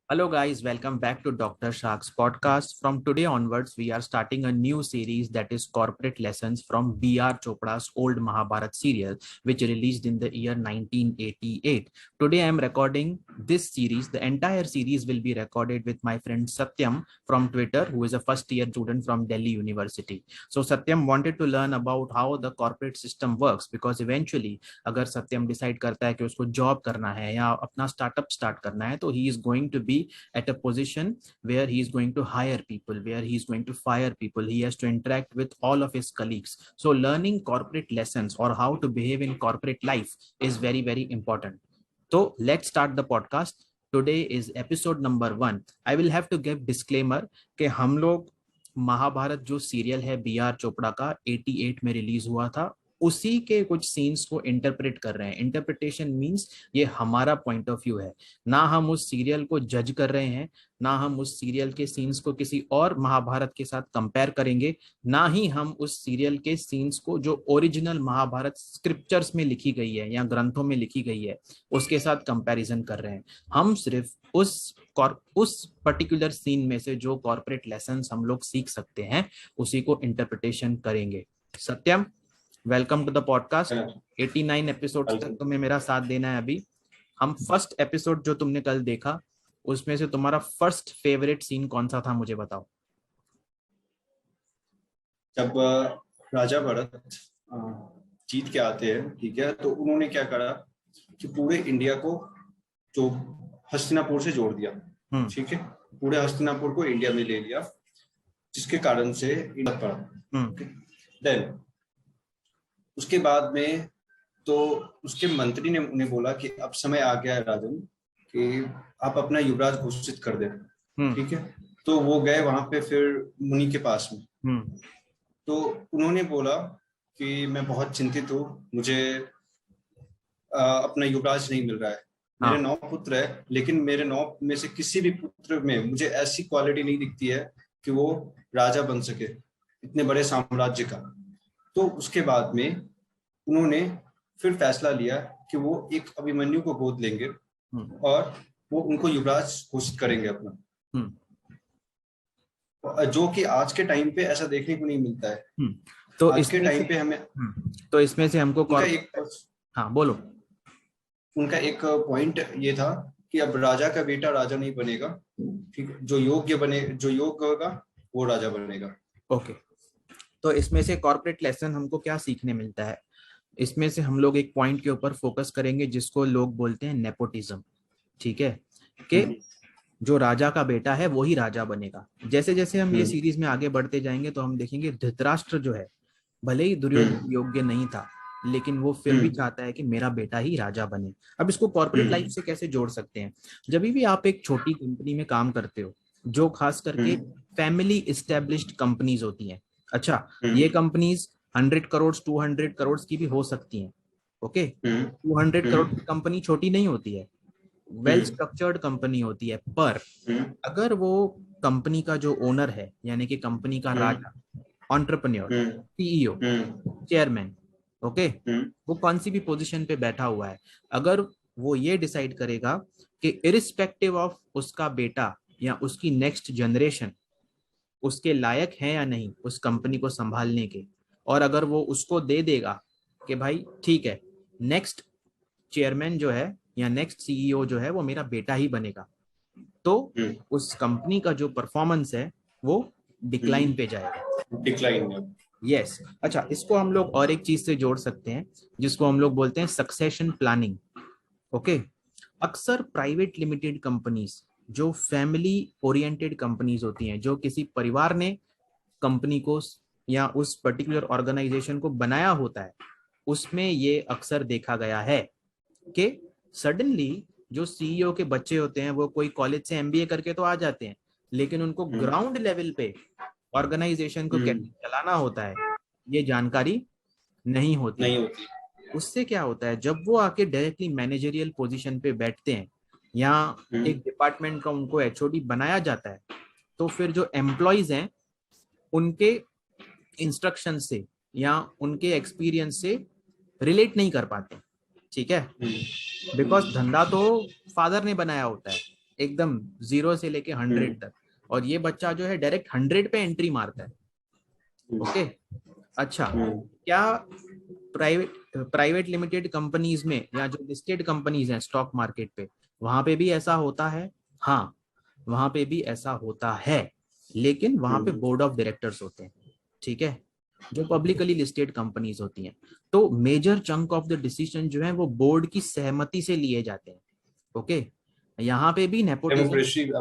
Hello, guys. Welcome back to Dr. Shark's podcast. From today onwards, we are starting a new series that is Corporate Lessons from B.R. Chopra's old Mahabharat serial, which released in the year 1988. Today, I am recording this series. The entire series will be recorded with my friend Satyam from Twitter, who is a first year student from Delhi University. So, Satyam wanted to learn about how the corporate system works because eventually, अगर सत्यम decide करता है कि उसको job करना है या अपना startup start करना है तो ही is going to be at a position where he is going to hire people, where he is going to fire people. He has to interact with all of his colleagues. So learning corporate lessons or how to behave in corporate life is very, very important. So let's start the podcast. Today is episode number 1. I will have to give disclaimer कि हम लोग महाभारत जो serial है B are Chopra का 88 में release हुआ था उसी के कुछ सीन्स को इंटरप्रेट कर रहे हैं. इंटरप्रिटेशन मींस ये हमारा पॉइंट ऑफ व्यू है, ना हम उस सीरियल को जज कर रहे हैं, ना हम उस सीरियल के सीन्स को किसी और महाभारत के साथ कंपेयर करेंगे, ना ही हम उस सीरियल के सीन्स को जो ओरिजिनल महाभारत स्क्रिप्चर्स में लिखी गई है या ग्रंथों में लिखी गई है उसके साथ कंपैरिजन कर रहे हैं. हम सिर्फ उस पर्टिकुलर सीन में से जो कॉर्पोरेट लेसन्स हम लोग सीख सकते हैं उसी को इंटरप्रिटेशन करेंगे. Satyam, welcome to the podcast. 89 episodes तक तुम्हें मेरा साथ देना है. अभी हम फर्स्ट एपिसोड जो तुमने कल देखा उसमें से तुम्हारा फर्स्ट फेवरेट सीन कौन सा था, मुझे बताओ. जब राजा भरत जीत के आते हैं, ठीक है, तो उन्होंने क्या करा कि पूरे इंडिया को जो हस्तिनापुर से जोड़ दिया. ठीक है, पूरे हस्तिनापुर को इंडिया में ले लिया, जिसके कारण से इंडिया पड़ा. देन उसके बाद में तो उसके मंत्री ने उन्हें बोला कि अब समय आ गया है राजन कि आप अपना युवराज घोषित कर दें. ठीक है, तो वो गए वहां पे फिर मुनि के पास में. तो उन्होंने बोला कि मैं बहुत चिंतित हूँ, मुझे अपना युवराज नहीं मिल रहा है. मेरे 9 पुत्र है, लेकिन मेरे 9 में से किसी भी पुत्र में मुझे ऐसी क्वालिटी नहीं दिखती है कि वो राजा बन सके इतने बड़े साम्राज्य का. तो उसके बाद में उन्होंने फिर फैसला लिया कि वो एक अभिमन्यु को गोद लेंगे और वो उनको युवराज घोषित करेंगे अपना, जो कि आज के टाइम पे ऐसा देखने को नहीं मिलता है. तो आज के टाइम पे हमें तो इसमें से हमको हाँ बोलो. उनका एक पॉइंट ये था कि अब राजा का बेटा राजा नहीं बनेगा, ठीक है, जो योग्य होगा वो राजा बनेगा. ओके, तो इसमें से कॉर्पोरेट लेसन हमको क्या सीखने मिलता है? इसमें से हम लोग एक पॉइंट के ऊपर फोकस करेंगे जिसको लोग बोलते हैं नेपोटिज्म. ठीक है, कि जो राजा का बेटा है वही राजा बनेगा. जैसे जैसे हम ये सीरीज में आगे बढ़ते जाएंगे तो हम देखेंगे धृतराष्ट्र जो है, भले ही दुर्योधन योग्य नहीं था, लेकिन वो फिर भी चाहता है कि मेरा बेटा ही राजा बने. अब इसको कॉर्पोरेट लाइफ से कैसे जोड़ सकते हैं? जब भी आप एक छोटी कंपनी में काम करते हो, जो खास करके फैमिली एस्टेब्लिश्ड कंपनीज होती हैं, अच्छा ये कंपनीज 100 करोड़ 200 करोड़ की भी हो सकती हैं. ओके, 200 करोड़ की कंपनी छोटी नहीं होती है, वेल स्ट्रक्चर्ड कंपनी होती है. पर अगर वो कंपनी का जो ओनर है, यानी कि कंपनी का राजा, एंटरप्रेन्योर, सीईओ, चेयरमैन, ओके, वो कौन सी भी पोजीशन पे बैठा हुआ है, अगर वो ये डिसाइड करेगा कि इरिस्पेक्टिव ऑफ उसका बेटा या उसकी नेक्स्ट जनरेशन उसके लायक है या नहीं उस कंपनी को संभालने के, और अगर वो उसको दे देगा कि भाई ठीक है, नेक्स्ट चेयरमैन जो है या नेक्स्ट सीईओ जो है वो मेरा बेटा ही बनेगा, तो उस कंपनी का जो परफॉर्मेंस है वो डिक्लाइन पे जाएगा. डिक्लाइन. यस. अच्छा, इसको हम लोग और एक चीज से जोड़ सकते हैं जिसको हम लोग बोलते हैं सक्सेशन प्लानिंग. ओके, अक्सर प्राइवेट लिमिटेड कंपनीज जो फैमिली ओरिएंटेड कंपनीज होती हैं, जो किसी परिवार ने कंपनी को या उस पर्टिकुलर ऑर्गेनाइजेशन को बनाया होता है, उसमें ये अक्सर देखा गया है कि सडनली जो सीईओ के बच्चे होते हैं वो कोई कॉलेज से एमबीए करके तो आ जाते हैं, लेकिन उनको ग्राउंड लेवल पे ऑर्गेनाइजेशन को कैसे चलाना होता है ये जानकारी नहीं होती. उससे क्या होता है, जब वो आके डायरेक्टली मैनेजरियल पोजीशन पे बैठते हैं या एक डिपार्टमेंट का उनको एचओडी बनाया जाता है, तो फिर जो एम्प्लॉइज हैं उनके इंस्ट्रक्शन से या उनके एक्सपीरियंस से रिलेट नहीं कर पाते. ठीक है, बिकॉज धंधा तो फादर ने बनाया होता है, एकदम 0 से लेके 100 तक, और ये बच्चा जो है डायरेक्ट 100 पे एंट्री मारता है। ओके, अच्छा, क्या प्राइवेट लिमिटेड कंपनीज में या जो लिस्टेड कंपनीज हैं स्टॉक मार्केट पे, वहां पे भी ऐसा होता है? हाँ, वहां पे भी ऐसा होता है, लेकिन वहां पे बोर्ड ऑफ डायरेक्टर्स होते हैं, ठीक है, जो पब्लिकली लिस्टेड कंपनीज होती हैं। तो major chunk of the decision जो है वो बोर्ड की सहमति से लिए जाते हैं। ओके, यहाँ पे भी नेपोटिज्म, डेमोक्रेसी।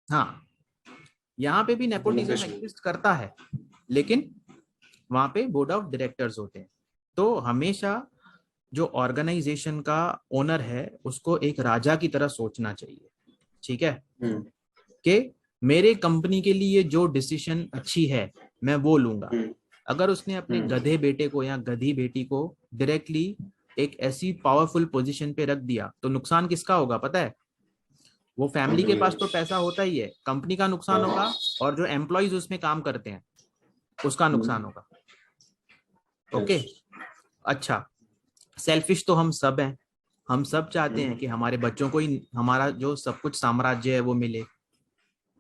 हाँ, यहाँ पे भी नेपोटिज्म डेमोक्रेसी। एग्जिस्ट करता है, लेकिन वहां पे बोर्ड ऑफ डायरेक्टर्स होते हैं। तो हमेशा जो ऑर्गेनाइजेशन का ओनर है उसको एक राजा की तरह सोचना चाहिए, ठीक है, कि मेरे कंपनी के लिए जो डिसीजन अच्छी है मैं वो लूंगा। अगर उसने अपने गधे बेटे को या गधी बेटी को डायरेक्टली एक ऐसी पावरफुल पोजीशन पे रख दिया तो नुकसान किसका होगा पता है? वो फैमिली के पास तो पैसा होता ही है, कंपनी का नुकसान होगा, और जो एम्प्लॉयज उसमें काम करते हैं उसका नुकसान होगा। ओके, अच्छा, सेल्फिश तो हम सब हैं, हम सब चाहते हैं कि हमारे बच्चों को ही हमारा जो सब कुछ साम्राज्य है वो मिले।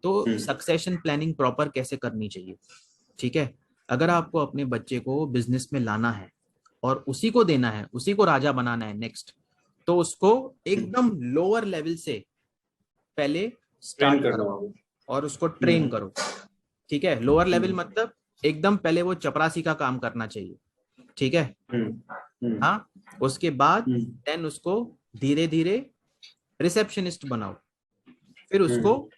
तो सक्सेशन प्लानिंग प्रॉपर कैसे करनी चाहिए, ठीक है, अगर आपको अपने बच्चे को बिजनेस में लाना है और उसी को देना है, उसी को राजा बनाना है नेक्स्ट, तो उसको एकदम लोअर लेवल से पहले स्टार्ट करो और उसको ट्रेन करो, ठीक है। लोअर लेवल मतलब एकदम पहले वो चपरासी का काम करना चाहिए, ठीक है, हाँ, उसके बाद देन उसको धीरे धीरे रिसेप्शनिस्ट बनाओ, फिर उसको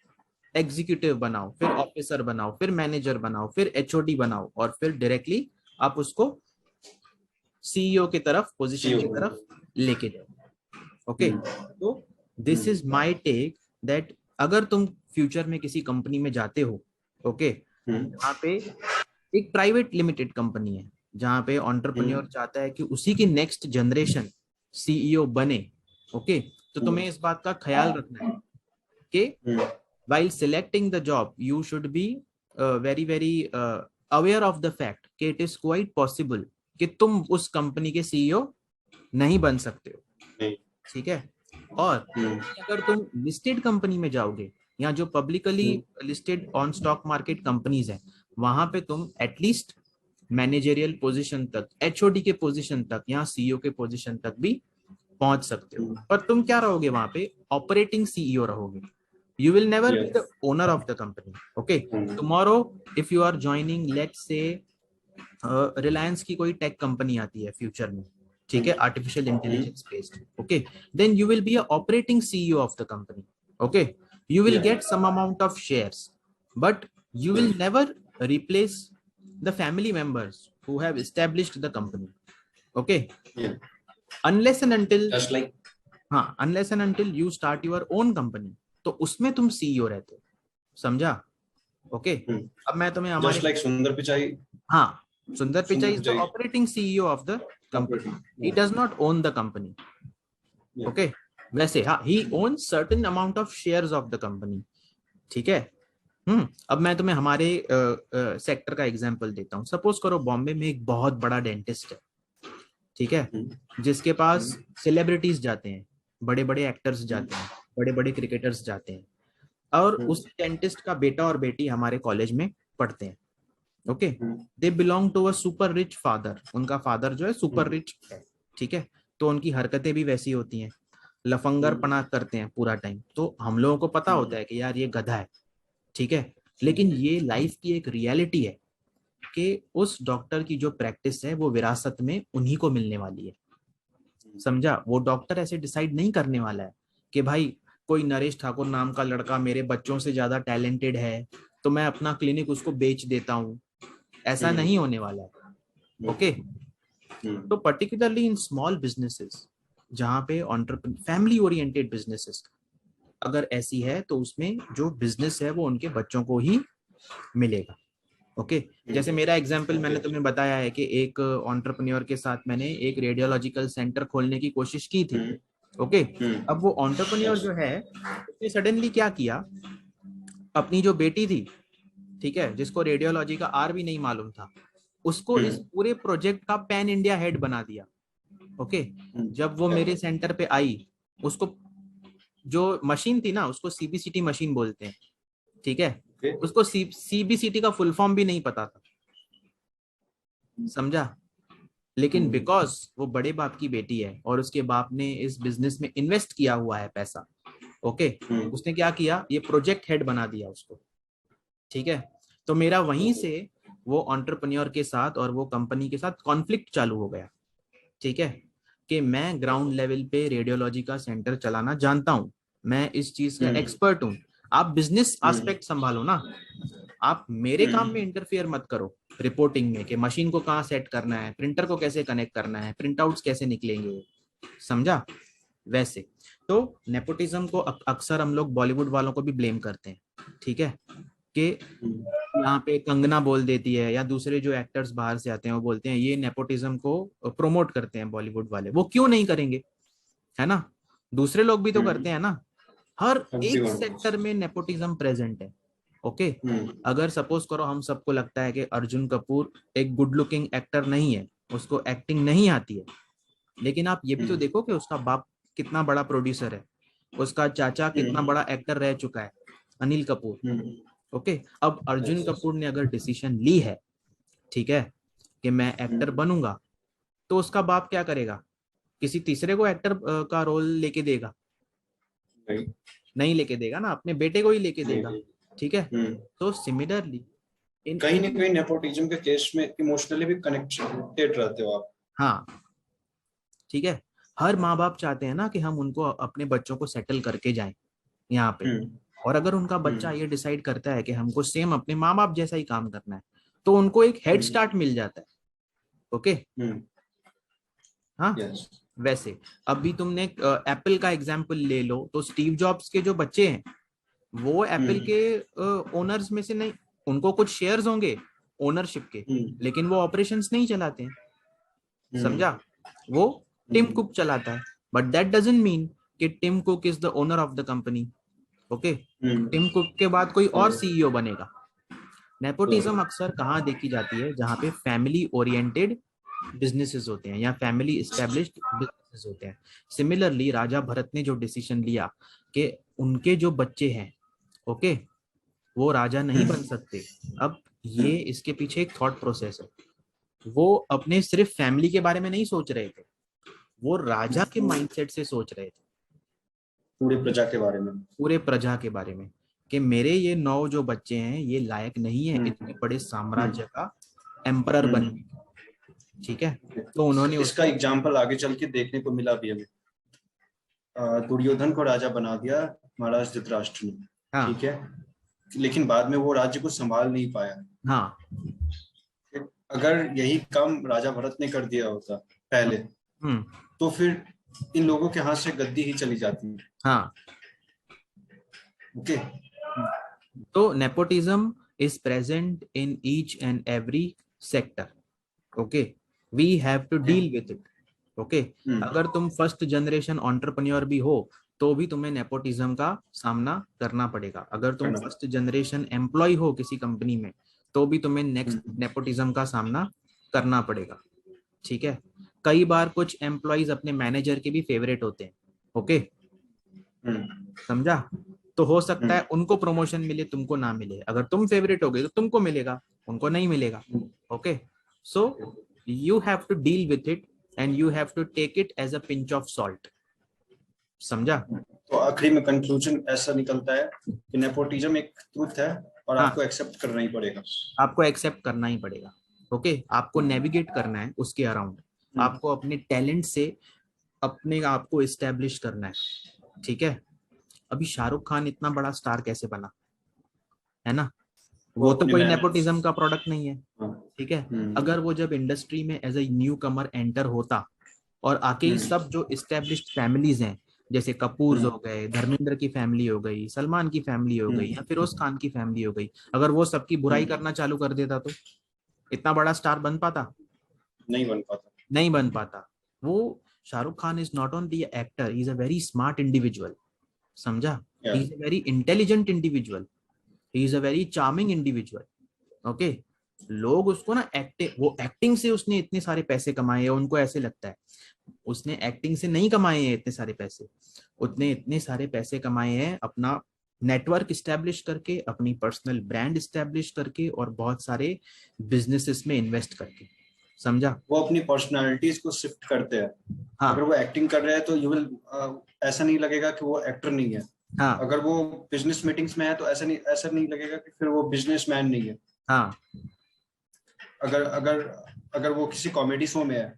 एग्जीक्यूटिव बनाओ, फिर ऑफिसर बनाओ, फिर मैनेजर बनाओ, फिर एचओडी बनाओ, और फिर डायरेक्टली आप उसको सीईओ की तरफ, पोजीशन की तरफ लेके जाओ। ओके, तो this is my take that अगर तुम फ्यूचर में किसी कंपनी में जाते हो, ओके, जहाँ पे एक प्राइवेट लिमिटेड कंपनी है, जहाँ पे एंटरप्रेन्योर चाहता है कि उसी की नेक्स्ट जनरेशन सीईओ बने, ओके, तो तुम्हें इस बात का ख्याल रखना है कि while selecting the job you should be very very aware of the fact कि it is quite possible कि तुम उस कंपनी के सीईओ नहीं बन सकते हो, ठीक है। और अगर तुम लिस्टेड कंपनी में जाओगे या जो publicly listed on stock market companies है, वहां पे तुम एटलीस्ट मैनेजरियल पोजीशन तक, एचओडी के पोजीशन तक या सीईओ के पोजीशन तक भी पहुंच सकते हो, पर तुम क्या रहोगे वहां पे? ऑपरेटिंग सीईओ रहोगे। You will never be the owner of the company. Okay. Tomorrow, if you are joining, let's say, Reliance की कोई टेक कंपनी आती है फ्यूचर में, ठीक है, artificial intelligence based, okay, then you will be a operating CEO of the company. Okay, you will get some amount of shares, but you will never replace the family members who have established the company. Okay. Unless and until, just like, हाँ, unless and until you start your own company, तो उसमें तुम CEO रहते हो, समझा? Okay, अब मैं तुम्हें हमारे just like सुंदर पिचाई, हाँ, Sundar Pichai is the operating CEO of the company, he does not own the company. Okay, वैसे हाँ, he own certain amount of shares of the company, ठीक है। अब मैं तुम्हें हमारे सेक्टर का एग्जांपल देता हूँ। सपोज करो बॉम्बे में एक बहुत बड़ा डेंटिस्ट है, ठीक है, जिसके पास सेलिब्रिटीज जाते हैं, बड़े बड़े एक्टर्स जाते हैं, बड़े बड़े क्रिकेटर्स जाते हैं, और उस डेंटिस्ट का बेटा और बेटी हमारे कॉलेज में पढ़ते हैं। Okay, they belong to a super rich father, उनका फादर जो है सुपर रिच है, ठीक है, तो उनकी हरकतें भी वैसी होती हैं, लफंगर पना करते हैं पूरा टाइम। तो हम लोगों को पता होता है कि यार ये गधा है, ठीक है, लेकिन ये लाइफ की एक रियलिटी है कि उस डॉक्टर की जो प्रैक्टिस है वो विरासत में उन्हीं को मिलने वाली है, समझा? वो डॉक्टर ऐसे डिसाइड नहीं करने वाला है कि भाई कोई नरेश ठाकुर नाम का लड़का मेरे बच्चों से ज्यादा टैलेंटेड है तो मैं अपना क्लिनिक उसको बेच देता हूँ, ऐसा नहीं होने वाला है। ओके, तो पर्टिकुलरली इन स्मॉल बिजनेसेस जहाँ पे फैमिली ओरिएंटेड बिजनेसेस अगर ऐसी है तो उसमें जो बिजनेस है वो उनके बच्चों को ही मिलेगा। ओके, जैसे मेरा एग्जांपल मैंने तुम्हें बताया है कि एक एंटरप्रेन्योर के साथ मैंने एक रेडियोलॉजिकल सेंटर खोलने की कोशिश की थी। ओके, अब वो एंटरप्रेन्योर जो है उसने सडनली क्या किया, अपनी जो बेटी थी, ठीक है, जिसको रेडियोलॉजी का आर भी नहीं मालूम था, उसको इस पूरे प्रोजेक्ट का पैन इंडिया हेड बना दिया। ओके, जब वो मेरे सेंटर पे आई, उसको जो मशीन थी ना उसको सीबीसीटी मशीन बोलते हैं, ठीक है। फिर उसको सीबीसीटी का फुल फॉर्म भी नहीं पता था, समझा। लेकिन बिकॉज वो बड़े बाप की बेटी है और उसके बाप ने इस बिजनेस में इन्वेस्ट किया हुआ है पैसा, ओके, उसने क्या किया, ये प्रोजेक्ट हेड बना दिया उसको, ठीक है। तो मेरा वहीं से वो एंटरप्रेन्योर के साथ और वो कंपनी के साथ कॉन्फ्लिक्ट चालू हो गया, ठीक है, कि मैं ग्राउंड लेवल पे रेडियोलॉजी का सेंटर चलाना जानता हूं, मैं इस चीज का एक्सपर्ट हूं, आप बिजनेस एस्पेक्ट संभालो ना, आप मेरे काम में इंटरफियर मत करो रिपोर्टिंग में कि मशीन को कहाँ सेट करना है, प्रिंटर को कैसे कनेक्ट करना है, प्रिंट आउट्स कैसे निकलेंगे, समझा। वैसे तो नेपोटिज्म को अक्सर हम लोग बॉलीवुड वालों को भी ब्लेम करते हैं, ठीक है, कि यहाँ पे कंगना बोल देती है या दूसरे जो एक्टर्स बाहर से आते हैं वो बोलते हैं ये नेपोटिज्म को प्रमोट करते हैं बॉलीवुड वाले, वो क्यों नहीं करेंगे, है ना, दूसरे लोग भी तो करते हैं ना, हर एक सेक्टर में नेपोटिज्म प्रेजेंट है, ओके। अगर सपोज करो हम सबको लगता है कि अर्जुन कपूर एक गुड लुकिंग एक्टर नहीं है, उसको एक्टिंग नहीं आती है, लेकिन आप ये भी तो देखो कि उसका बाप कितना बड़ा प्रोड्यूसर है, उसका चाचा कितना बड़ा एक्टर रह चुका है, अनिल कपूर, ओके। अब अर्जुन कपूर ने अगर डिसीजन ली है, ठीक है, कि मैं एक्टर बनूंगा, तो उसका बाप क्या करेगा, किसी तीसरे को एक्टर का रोल लेके देगा, नहीं लेके देगा ना, अपने बेटे को ही लेके देगा, ठीक है। तो सिमिलरली कहीं ना कहीं नेपोटिज्म के केस में इमोशनली भी कनेक्टेड रहते हो आप। हाँ, ठीक है, हर माँ बाप चाहते हैं ना कि हम उनको अपने बच्चों को सेटल करके जाएं यहाँ पे, और अगर उनका बच्चा ये डिसाइड करता है कि हमको सेम अपने माँ बाप जैसा ही काम करना है, तो उनको एक हेड स्टार्ट मिल जाता है, ओके। हाँ, वैसे अभी तुमने एप्पल का एग्जाम्पल ले लो, तो स्टीव जॉब्स के जो बच्चे हैं वो एप्पल के ओनर्स में से नहीं, उनको कुछ शेयर्स होंगे ओनरशिप के, लेकिन वो ऑपरेशंस नहीं चलाते हैं, समझा, वो टिम कुक चलाता है, बट दैट डजंट मीन कि Tim Cook is the owner of the company, okay. Tim Cook के बाद कोई और सीईओ बनेगा। नेपोटिज्म अक्सर कहाँ देखी जाती है, जहाँ पे फैमिली ओरिएंटेड बिजनेसेस होते हैं या फैमिली एस्टेब्लिश्ड बिजनेसेस होते हैं। सिमिलरली राजा भरत ने जो डिसीजन लिया कि उनके जो बच्चे हैं, ओके, वो राजा नहीं बन सकते, अब ये इसके पीछे एक थॉट प्रोसेस है, वो अपने सिर्फ फैमिली के बारे में नहीं सोच रहे थे, वो राजा के माइंडसेट से सोच रहे थे, पूरे प्रजा के बारे में, पूरे प्रजा के बारे में, कि मेरे ये 9 जो बच्चे हैं ये लायक नहीं है इतने बड़े साम्राज्य का एम्परर बनने, ठीक है। तो उन्होंने इसका एग्जाम्पल आगे चल के देखने को मिला भी हमें, दुर्योधन को राजा बना दिया महाराज धृतराष्ट्र ने, हाँ, ठीक है, लेकिन बाद में वो राज्य को संभाल नहीं पाया। हाँ, अगर यही काम राजा भरत ने कर दिया होता पहले, तो फिर इन लोगों के हाथ से गद्दी ही चली जाती। हाँ, ओके। तो nepotism is present in each and every sector, okay, we have to deal with it, okay. अगर तुम फर्स्ट जनरेशन एंटरप्रेन्योर भी हो तो भी तुम्हें नेपोटिज्म का सामना करना पड़ेगा, अगर तुम फर्स्ट जनरेशन एम्प्लॉय हो किसी कंपनी में तो भी तुम्हें नेक्स्ट नेपोटिज्म का सामना करना पड़ेगा, ठीक है। कई बार कुछ एम्प्लॉयज अपने मैनेजर के भी फेवरेट होते हैं, ओके, समझा। तो हो सकता है उनको प्रमोशन मिले, तुमको ना मिले, अगर तुम फेवरेट हो गए तो तुमको मिलेगा, उनको नहीं मिलेगा, okay. So you have to deal with it and you have to take it as a pinch of salt, समझा। तो आखिरी में कंक्लूजन ऐसा निकलता है कि नेपोटिज्म एक ट्रुथ है और आपको एक्सेप्ट करना ही पड़ेगा, आपको एक्सेप्ट करना ही पड़ेगा, ओके। आपको नेविगेट करना है उसके अराउंड, आपको अपने टैलेंट से अपने आप को एस्टेब्लिश करना है, ठीक है। अभी शाहरुख खान इतना बड़ा स्टार कैसे बना, है ना, वो तो कोई नेपोटिज्म का प्रोडक्ट नहीं है, ठीक है। अगर वो जब इंडस्ट्री में as a newcomer enter होता और आके ही सब जो एस्टेब्लिश्ड फैमिलीज हैं, जैसे कपूर हो गए, धर्मेंद्र की फैमिली हो गई, सलमान की फैमिली हो गई या फिरोज खान की फैमिली हो गई, अगर वो सबकी बुराई करना चालू कर देता तो इतना बड़ा स्टार बन पाता, नहीं बन पाता, नहीं बन पाता। वो Shahrukh Khan is not only actor, he is a very smart individual, समझा, he is a very intelligent individual, he is a very charming individual, okay. लोग उसको ना एक्टिंग से उसने इतने सारे पैसे कमाए हैं, उनको ऐसे लगता है उसने एक्टिंग से नहीं कमाए हैं इतने सारे पैसे। उसने इतने सारे पैसे कमाए हैं अपना नेटवर्क स्टैब्लिश करके, अपनी पर्सनल ब्रांड स्टैब्लिश करके, और बहुत सारे बिजनेसेस में इन्वेस्ट करके। समझा? वो अपनी पर्सनालिटीज को शिफ्ट करते हैं। हाँ अगर वो एक्टिंग कर रहे हैं तो यू विल ऐसा नहीं लगेगा कि वो एक्टर नहीं है। हाँ अगर वो बिजनेस मीटिंग्स में है तो ऐसा नहीं लगेगा कि फिर वो बिजनेसमैन नहीं है। हाँ। अगर अगर अगर वो किसी कॉमेडी शो में है,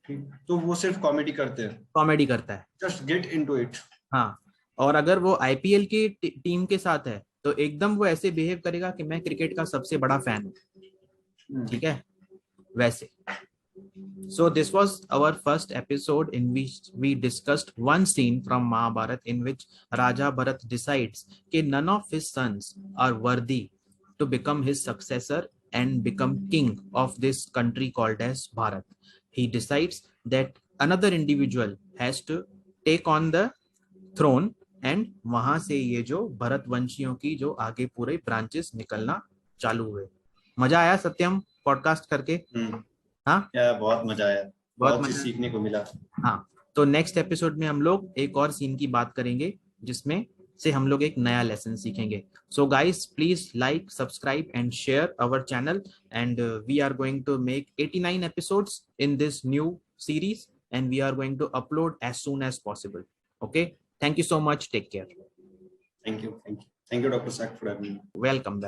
ठीक, तो वो सिर्फ कॉमेडी करते हैं, कॉमेडी करता है। Just get into it. हाँ, और अगर वो आईपीएल की टीम के साथ है तो एकदम वो ऐसे बिहेव करेगा कि मैं क्रिकेट का सबसे बड़ा फैन हूँ। ठीक है, वैसे। So this was our first episode in which we discussed one scene from Mahabharat in which Raja Bharat decides that none of his sons are worthy to become his successor and become king of this country called as Bharat. He decides that another individual has to take on the throne, and वहां से ये जो भरत वंशियों की जो आगे पूरे branches निकलना चालू हुए। मजा आया सत्यम पॉडकास्ट करके? हाँ, बहुत मजा आया, बहुत बहुत चीज मजा। सीखने को मिला। हाँ, तो नेक्स्ट एपिसोड में हम लोग एक और सीन की बात करेंगे जिसमें से हम लोग एक नया लेसन सीखेंगे। So guys, please like, subscribe and share our channel, and we are going to make 89 episodes in this new series, and we are going to upload as soon as possible. Okay, thank you so much, take care. Thank you, thank you, thank you doctor Sack for having me. Welcome.